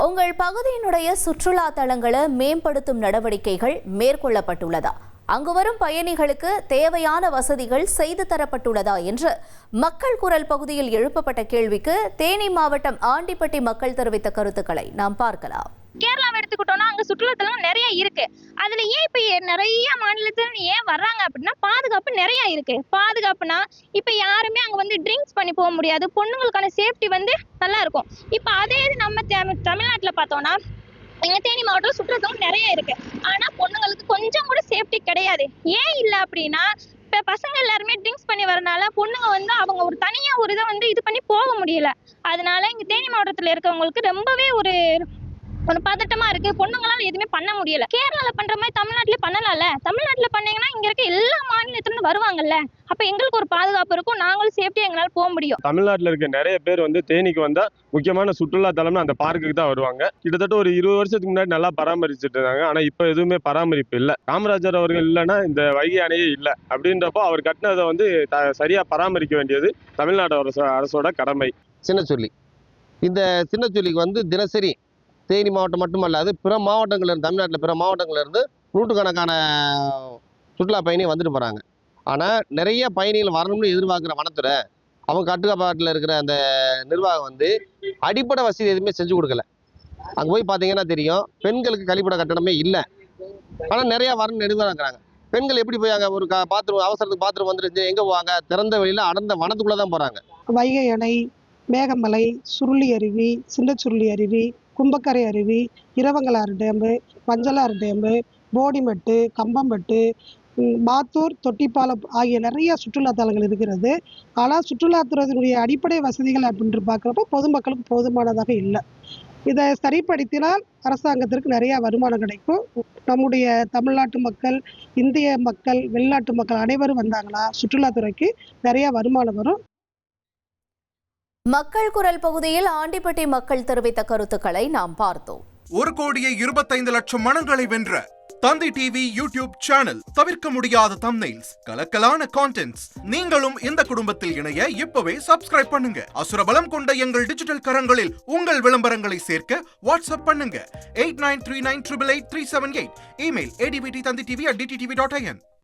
உங்கள் பகுதியினுடைய சுற்றுலா தலங்களை மேம்படுத்தும் நடவடிக்கைகள் மேற்கொள்ளப்பட்டுள்ளதா? அங்கு வரும் பயணிகளுக்கு தேவையான வசதிகள் செய்து தரப்பட்டுள்ளதா என்று மக்கள் குரல் பகுதியில் எழுப்பப்பட்ட கேள்விக்கு தேனி மாவட்டம் ஆண்டிப்பட்டி மக்கள் தெரிவித்த கருத்துக்களை நாம் பார்க்கலாம். கேரளாவை எடுத்துக்கிட்டோம்னா அங்க சுற்றுலாத்தலம் நிறைய இருக்கு. அதுல ஏன் இப்ப நிறைய மாநிலத்துல ஏன் வர்றாங்க அப்படின்னா பாதுகாப்பு நிறைய இருக்கு. பாதுகாப்புனா இப்ப யாருமே அங்க வந்து ட்ரிங்க்ஸ் பண்ணி போக முடியாது. பொண்ணுங்களுக்கான சேஃப்டி வந்து நல்லா இருக்கும். இப்ப அதே இது நம்ம தமிழ்நாட்டுல பார்த்தோம்னா எங்க தேனி மாவட்டம் சுற்றுலாத்தலம் நிறைய இருக்கு. ஆனா பொண்ணுங்களுக்கு கொஞ்சம் கூட சேஃப்டி கிடையாது. ஏன் இல்ல அப்படின்னா இப்ப பசங்க எல்லாருமே ட்ரிங்க்ஸ் பண்ணி வரனால பொண்ணுங்க வந்து அவங்க ஒரு தனியா ஒரு இதை வந்து இது பண்ணி போக முடியல. அதனால இங்க தேனி மாவட்டத்துல இருக்கவங்களுக்கு ரொம்பவே ஒரு பதட்டமா இருக்கு. பொண்ணுங்களால எதுவுமே பண்ண முடியல. கேரளால பண்ற மாதிரி தமிழ்நாட்டுல பண்ணலாம்ல. தமிழ்நாட்டுல பண்ணீங்கன்னா இங்க இருக்க எல்லா மாநிலத்திலும் வருவாங்கல்ல. அப்ப எங்களுக்கு ஒரு பாதுகாப்பு இருக்கும். நாங்களும் சேஃப்டியா எங்களால போக முடியும். தமிழ்நாட்டுல இருக்க நிறைய பேர் வந்து தேனிக்கு வந்தா முக்கியமான சுற்றுலா தலம்னு அந்த பார்க்குக்கு தான் வருவாங்க. கிட்டத்தட்ட ஒரு 20 வருஷத்துக்கு முன்னாடி நல்லா பராமரிச்சுட்டு இருந்தாங்க. ஆனா இப்ப எதுவுமே பராமரிப்பு இல்லை. காமராஜர் அவர்கள் இல்லைன்னா இந்த வைகை அணையே இல்லை. அப்படின்றப்போ அவர் கட்டினதை வந்து சரியா பராமரிக்க வேண்டியது தமிழ்நாடு அரசோட கடமை. சின்னச்சுருளி, இந்த சின்னச்சுருளிக்கு வந்து தினசரி தேனி மாவட்டம் மட்டுமல்லாது பிற மாவட்டங்கள்லேருந்து, தமிழ்நாட்டில் பிற மாவட்டங்கள்லேருந்து நூற்றுக்கணக்கான சுற்றுலா பயணி வந்துட்டு போகிறாங்க. ஆனால் நிறைய பயணிகள் வரணும்னு எதிர்பார்க்குற வனத்துறை அவங்க கட்டுப்பாட்டில் இருக்கிற அந்த நிர்வாகம் வந்து அடிப்படை வசதி எதுவுமே செஞ்சு கொடுக்கல. அங்கே போய் பார்த்தீங்கன்னா தெரியும், பெண்களுக்கு கழிப்பிட கட்டணமே இல்லை. ஆனால் நிறையா வரணும்னு எதிர்பார்க்குறாங்க. பெண்கள் எப்படி போய் அங்கே ஒரு பாத்ரூம் அவசரத்துக்கு பாத்ரூம் வந்துருச்சு எங்கே போவாங்க? திறந்த வெளியில் அடர்ந்த வனத்துக்குள்ளே தான் போகிறாங்க. வைகை அணை, மேகமலை, சுருளி அருவி, சின்னச்சுருளி அருவி, கும்பக்கரை அருவி, இரவங்கலாறு டேமு, மஞ்சளாறு டேமு, போடிமெட்டு, கம்பம்பட்டு, மாத்தூர், தொட்டிப்பாலம் ஆகிய நிறைய சுற்றுலா தலங்கள் இருக்கிறது. ஆனால் சுற்றுலாத்துறையினுடைய அடிப்படை வசதிகள் அப்படின்ட்டு பார்க்குறப்ப பொதுமக்களுக்கு போதுமானதாக இல்லை. இதை சரிப்படுத்தினால் அரசாங்கத்திற்கு நிறைய வருமானம் கிடைக்கும். நம்முடைய தமிழ்நாட்டு மக்கள், இந்திய மக்கள், வெளிநாட்டு மக்கள் அனைவரும் வந்தாங்கன்னா சுற்றுலாத்துறைக்கு நிறைய வருமானம் வரும். மக்கள் குரல் பகுதியில் ஆண்டிப்பட்டி மக்கள் தெரிவித்த கருத்துக்களை நாம் பார்த்தோம். 1,25,00,000 மனங்களை வென்ற தந்தி டிவி யூடியூப் சேனல். தவிர்க்க முடியாத தம்ப்நெயில்ஸ், கலக்கலான கான்டென்ட்ஸ். நீங்களும் இந்த குடும்பத்தில் இணைய இப்பவே சப்ஸ்கிரைப் பண்ணுங்க. அசுரபலம் கொண்ட எங்கள் டிஜிட்டல் கரங்களில் உங்கள் விளம்பரங்களை சேர்க்க வாட்ஸ்அப் பண்ணுங்க. 8939888378. Email advtthanditv@dttv.in.